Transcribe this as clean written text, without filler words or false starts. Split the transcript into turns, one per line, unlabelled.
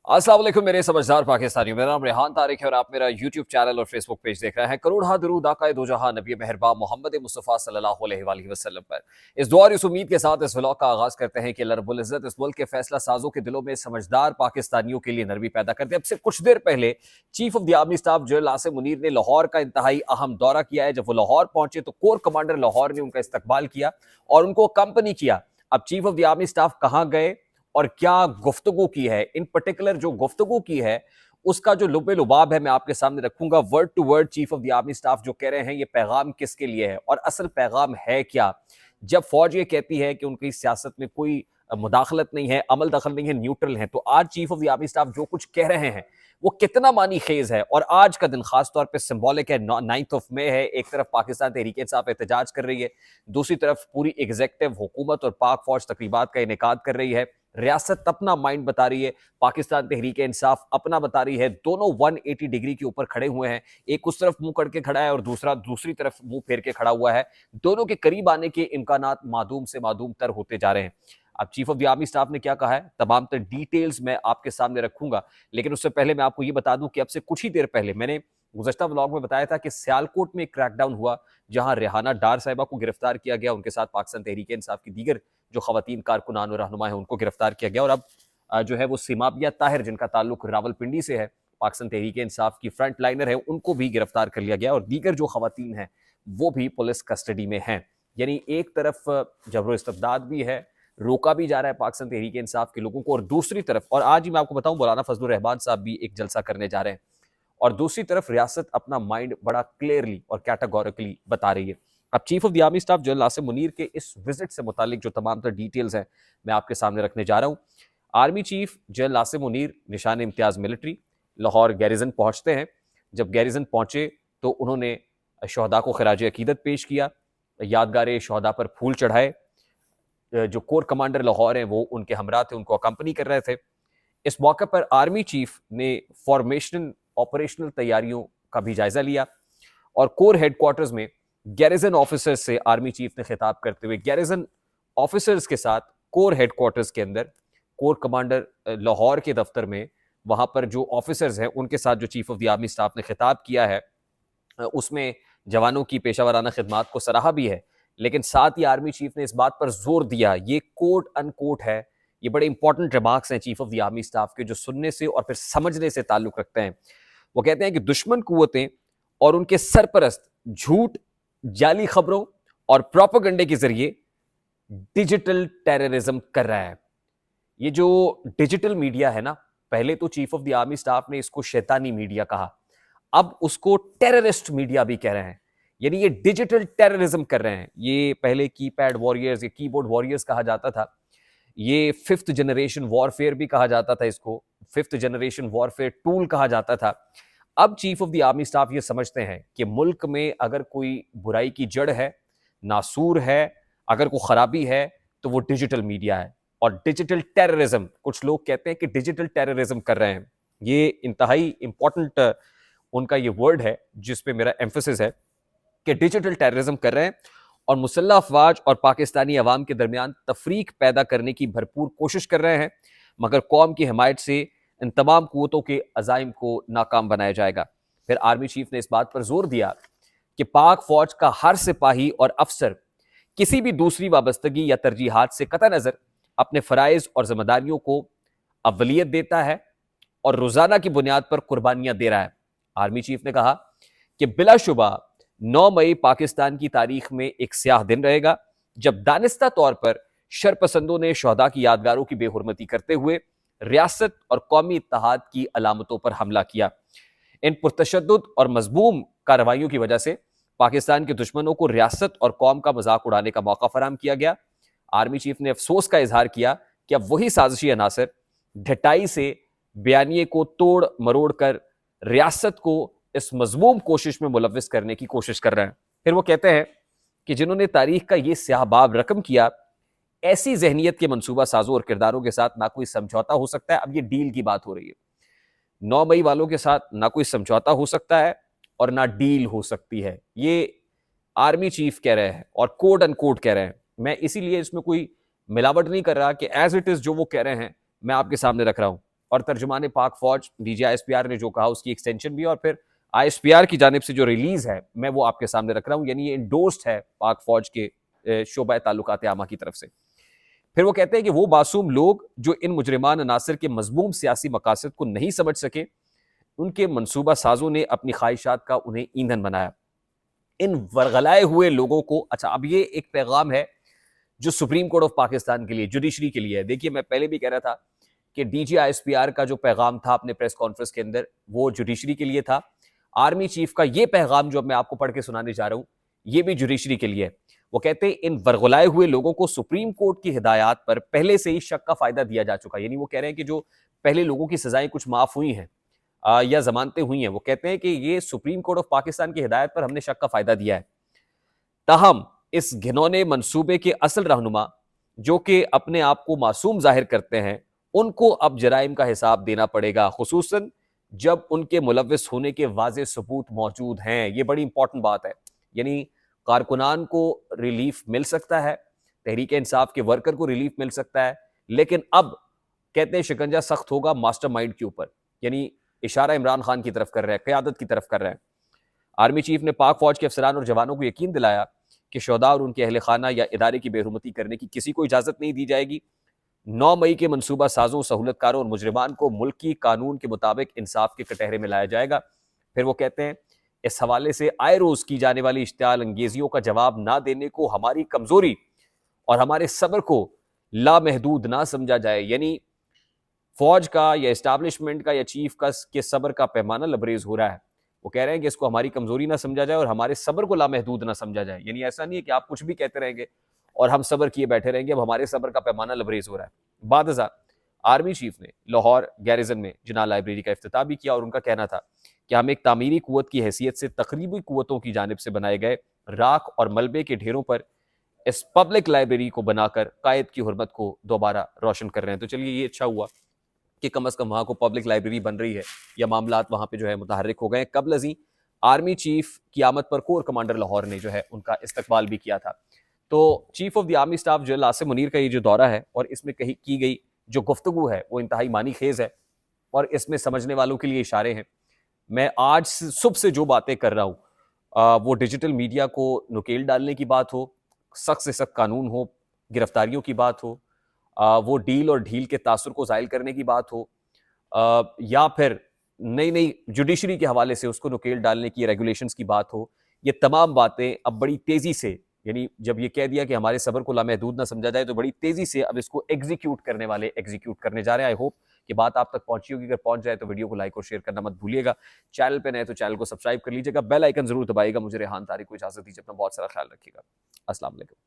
अस्सलाम वालेकुम मेरे समझदार पाकिस्तानियों। मेरा नाम रेहान तारिक है और आप मेरा यूट्यूब चैनल और फेसबुक पेज देख रहे हैं। करोड़ हा दरूद आका दो जहां नबी मेहरबान मोहम्मद मुस्तफ़ा सल्लल्लाहु अलैहि वसल्लम पर। इस दुआ और इस उम्मीद के साथ इस व्लॉग का आगाज करते हैं कि अल्लाह रब्बुल इज्जत इस मुल्क के फैसला साजों के दिलों में समझदार पाकिस्तानियों के लिए नरमी पैदा कर दे। अब से कुछ देर पहले chief of the army staff general Asim Munir ने लाहौर का इंतहाई अहम दौरा किया है। जब वो लाहौर पहुंचे तो कोर कमांडर लाहौर ने उनका इस्तकबाल किया और उनको कंपनी किया। अब chief of the army staff कहां गए और क्या गुफ्तगू की है, इन पर्टिकुलर जो गुफ्तगू की है उसका जो लुबे लुबाब है मैं आपके सामने रखूंगा। Word to word chief of the army staff जो कह रहे हैं ये पैगाम किसके लिए है और असल पैगाम है क्या। जब फौज ये कहती है कि उनकी सियासत में कोई मुदाखलत नहीं है, अमल दखल नहीं है, न्यूट्रल है, तो आज chief of the army staff जो कुछ कह रहे हैं वो कितना मानी खेज है। और आज का दिन खास तौर पे सिंबॉलिक है, 9 मई है। एक तरफ पाकिस्तान तहरीक इंसाफ एहतजाज कर रही है, दूसरी तरफ पूरी एग्जेक्टिव हुकूमत और पाक फौज तकरीबात का इनेकाद कर रही है। रियासत अपना माइंड बता रही है, पाकिस्तान तहरीक इंसाफ अपना बता रही है। दोनों 180 डिग्री के ऊपर खड़े हुए हैं। एक उस तरफ मुंह करके खड़ा है और दूसरा दूसरी तरफ मुंह फेर के खड़ा हुआ है। दोनों के करीब आने के इम्कानात मादूम से मादूम तर होते जा रहे हैं। अब chief of the army staff ने क्या कहा है, तमाम तर डिटेल्स मैं आपके सामने रखूंगा। लेकिन उससे पहले मैं आपको ये बता दूं कि अब से कुछ ही देर पहले मैंने गुज़श्ता व्लॉग में बताया था कि सियालकोट में एक क्रैकडाउन हुआ जहां रेहाना डार साहिबा को गिरफ्तार किया गया। उनके साथ पाकिस्तान तहरीक इंसाफ की दीगर जो खवातीन कारकुनान और रहनुमा है उनको गिरफ्तार किया गया। और अब जो है वो सिमाबिया ताहिर जिनका ताल्लुक रावलपिंडी से है, पाकिस्तान तहरीक इंसाफ की फ्रंट लाइनर है, उनको भी गिरफ्तार कर लिया गया और दीगर जो खवातीन हैं वो भी पुलिस कस्टडी में हैं। यानी एक तरफ जबरो इस्तबदाद भी है, रोका भी जा रहा है पाकिस्तान तहरीक इंसाफ के लोगों को, और दूसरी तरफ, और आज ही मैं आपको बताऊं, मौलाना फजलुर रहमान साहब भी एक जलसा करने जा रहे हैं, और दूसरी तरफ रियासत अपना माइंड बड़ा क्लियरली और कैटेगोरिकली बता रही है। अब chief of the army staff general Asim Munir के इस विजिट से मुतालिक जो तमाम तर डिटेल्स हैं मैं आपके सामने रखने जा रहा हूं। Army chief general Asim Munir निशान इम्तियाज मिलिट्री लाहौर गैरिजन पहुंचते हैं। जब गैरिजन पहुंचे तो उन्होंने शहदा को खराज अकीदत पेश किया, यादगार शहदा पर फूल चढ़ाए। जो कोर कमांडर लाहौर हैं वो उनके हमरा थे, उनको अकम्पनी कर रहे थे। इस मौके पर आर्मी चीफ ने फॉर्मेशन ऑपरेशनल तैयारियों का भी जायजा लिया और कोर हेडक्वार्टर्स में गैरिजन ऑफिसर्स से आर्मी चीफ ने खिताब करते हुए गैरिजन ऑफिसर्स के साथ कोर हेडक्वार्टर्स के अंदर कोर कमांडर लाहौर के दफ्तर में वहां पर जो ऑफिसर्स हैं उनके साथ जो chief of the army staff ने खिताब किया है उसमें जवानों की पेशावराना खिदमात को सराहा भी है। लेकिन साथ ही आर्मी चीफ ने इस बात पर जोर दिया, ये कोट अनकोट है, ये बड़े इंपॉर्टेंट रिमार्क्स हैं chief of the army staff के जो सुनने से और फिर समझने से ताल्लुक रखते हैं। वो कहते हैं कि दुश्मन कुव्वतें और उनके सरपरस्त झूठ, जाली खबरों और प्रोपेगेंडे के जरिए डिजिटल टेररिज्म कर रहा है। ये जो डिजिटल मीडिया है ना, पहले तो chief of the army staff ने इसको शैतानी मीडिया कहा, अब उसको टेररिस्ट मीडिया भी कह रहे हैं। यानी ये डिजिटल टेररिज्म कर रहे हैं। ये पहले कीपैड वॉरियर्स या कीबोर्ड वॉरियर्स कहा जाता था, ये 5th जनरेशन वॉरफेयर भी कहा जाता था, इसको 5th जनरेशन वॉरफेयर टूल कहा जाता था। अब chief of the army staff ये समझते हैं कि मुल्क में अगर कोई बुराई की जड़ है, नासूर है, अगर कोई खराबी है तो वो डिजिटल मीडिया है। और डिजिटल टेररिज्म, कुछ लोग कहते हैं कि डिजिटल टेररिज्म कर रहे हैं। ये इंतहाई इंपॉर्टेंट उनका ये वर्ड है जिस पे मेरा एम्फेसिस है कि डिजिटल टेररिज्म कर रहे हैं और मुसल्लह अफवाज और पाकिस्तानी अवाम के दरमियान तफरीक पैदा करने की भरपूर कोशिश कर रहे हैं, मगर कौम की हिमायत से इन तमाम कुव्वतों के अजाइम को नाकाम बनाया जाएगा। फिर आर्मी चीफ ने इस बात पर जोर दिया कि पाक फौज का हर सिपाही और अफसर किसी भी दूसरी वाबस्तगी या तरजीहात से कतई नजर अपने फराइज और जिम्मेदारियों को अव्वलियत देता है और रोजाना की बुनियाद पर कुर्बानियां दे रहा है। आर्मी चीफ ने कहा कि बिलाशुबा 9 मई पाकिस्तान की तारीख में एक स्याह दिन रहेगा जब दानिस्ता तौर पर शरपसंदों ने शहदा की यादगारों की बेहुरमती करते हुए रियासत और कौमी इत्तेहाद की अलामतों पर हमला किया। इन पुरतशद्दुद और मजबूम कार्रवाइयों की वजह से पाकिस्तान के दुश्मनों को रियासत और कौम का मजाक उड़ाने का मौका फराहम किया गया। आर्मी चीफ ने अफसोस का इजहार किया कि अब वही साजिशी अनासर ढटाई से बयानिए को तोड़ मरोड़ कर रियासत को इस मजमूम कोशिश में मुलविस करने की कोशिश कर रहे हैं। फिर वो कहते हैं कि जिन्होंने तारीख का ये स्याहबाब रकम किया, ऐसी जहनीत के मंसूबा साजों और किरदारों के साथ ना कोई समझौता हो सकता है। अब ये डील की बात हो रही है, 9 मई वालों के साथ ना कोई समझौता हो सकता है और ना डील हो सकती है। ये आर्मी चीफ कह रहे हैं और कोड एंड कोड कह रहे हैं। मैं इसीलिए इसमें कोई मिलावट नहीं कर रहा कि एज इट इज जो वो कह रहे हैं मैं आपके सामने रख रहा हूं। और तर्जुमान पाक फौज DGISPR ने जो कहा उसकी एक्सटेंशन भी, और फिर ISPR की जानिब से जो रिलीज है मैं वो आपके सामने रख रहा हूं, यानी ये इंडोर्स्ड है पाक फौज के शोबा ताल्लुकात आमा की तरफ से। फिर वो कहते हैं कि वो मासूम लोग जो इन मुजरिमान अनासर के मजमूम सियासी मकासद को नहीं समझ सके, उनके मनसूबा साजों ने अपनी ख्वाहिशात का उन्हें ईंधन बनाया। इन वरगलाए हुए लोगों को, अच्छा अब ये एक पैगाम है जो सुप्रीम कोर्ट ऑफ पाकिस्तान के लिए, जुडिशरी के लिए है। देखिए मैं पहले भी कह रहा था कि DGISPR का जो पैगाम था अपने प्रेस कॉन्फ्रेंस के अंदर वो जुडिशरी के लिए था। आर्मी चीफ का ये पैगाम जो मैं आपको पढ़ के सुनाने जा रहा हूं ये भी जुडिशरी के लिए है। वो कहते हैं इन वरगलाए हुए लोगों को सुप्रीम कोर्ट की हिदायत पर पहले से ही शक का फायदा दिया जा चुका है। यानी वो कह रहे हैं कि जो पहले लोगों की सजाएं कुछ माफ हुई हैं या जमानतें हुई हैं, वो कहते हैं कि ये सुप्रीम कोर्ट ऑफ पाकिस्तान की हिदायत पर हमने शक का फायदा दिया है। ताहम इस घिनौने मंसूबे के असल रहनुमा जो कि अपने आप को मासूम जाहिर करते हैं, उनको अब जराइम का हिसाब देना पड़ेगा, खुसूसन जब उनके मुलव्विस होने के वाज़ेह सबूत मौजूद हैं। ये बड़ी इंपॉर्टेंट बात है। यानी कारकुनान को रिलीफ मिल सकता है, तहरीक इंसाफ के वर्कर को रिलीफ मिल सकता है, लेकिन अब कहते हैं शिकंजा सख्त होगा मास्टरमाइंड के ऊपर। यानी इशारा इमरान खान की तरफ कर रहे हैं, क़यादत की तरफ कर रहे हैं। आर्मी चीफ ने पाक फौज के अफसरान और जवानों को यकीन दिलाया कि शोहदा और उनके अहल खाना या इदारे की बेरुमती करने की किसी को इजाजत नहीं दी जाएगी। 9 मई के मनसूबा साजों, सहूलतकारों और मुजरिमान को मुल्की कानून के मुताबिक इंसाफ के कटहरे में लाया जाएगा। फिर वो कहते हैं इस हवाले से आए रोज की जाने वाली इश्तियाल अंगेजियों का जवाब ना देने को हमारी कमजोरी और हमारे सब्र को लामहदूद ना समझा जाए। यानी फौज का या इस्टेब्लिशमेंट का या चीफ का के सब्र का पैमाना लबरेज हो रहा है। वो कह रहे हैं कि इसको हमारी कमजोरी ना समझा जाए और हमारे सब्र को लामहदूद ना समझा जाए। यानी ऐसा नहीं है कि आप कुछ भी कहते रहेंगे और हम सब्र किए बैठे रहेंगे, अब हमारे सब्र का पैमाना लबरेज हो रहा है। बाद आर्मी चीफ ने लाहौर गैरिजन में जिना लाइब्रेरी का इफ्तिताह भी किया और उनका कहना था कि हम एक तामीरी कुव्वत की हैसियत से तकरीबी कुव्वतों की जानिब से बनाए गए राख और मलबे के ढेरों पर इस पब्लिक लाइब्रेरी को बनाकर कायद की हुर्मत को दोबारा रोशन कर रहे हैं। तो चलिए ये अच्छा हुआ कि कम अज़ कम वहाँ को पब्लिक लाइब्रेरी बन रही है या मामलात वहाँ पे जो है मुतहर्रिक हो गए। कबल अज़ीं आर्मी चीफ की आमद पर कोर कमांडर लाहौर ने जो है उनका इस्तकबाल भी किया था। तो chief of the army staff general Asim Munir का ये जो दौरा है और इसमें कही की गई जो गुफ्तगू है वो इंतहाई मानी खेज है और इसमें समझने वालों के लिए इशारे हैं। मैं आज सुबह से जो बातें कर रहा हूँ वो डिजिटल मीडिया को नुकेल डालने की बात हो, सख्त से सख्त कानून हो, गिरफ्तारियों की बात हो, वो डील और ढील के तासुर को ज़ायल करने की बात हो, या फिर नई नई जुडिशरी के हवाले से उसको नुकेल डालने की रेगुलेशंस की बात हो, ये तमाम बातें अब बड़ी तेज़ी से, यानी जब ये कह दिया कि हमारे सब्र को लामहदूद ना समझा जाए तो बड़ी तेज़ी से अब इसको एग्जीक्यूट करने वाले एग्जीक्यूट करने जा रहे हैं। आई होप कि बात आप तक पहुंची होगी। अगर पहुंच जाए तो वीडियो को लाइक और शेयर करना मत भूलिएगा। चैनल पे नए तो चैनल को सब्सक्राइब कर लीजिएगा, बेल आइकन जरूर दबाइएगा। मुझे रेहान तारिक को इजाजत दीजिए, अपना बहुत सारा ख्याल रखिएगा। अस्सलाम वालेकुम।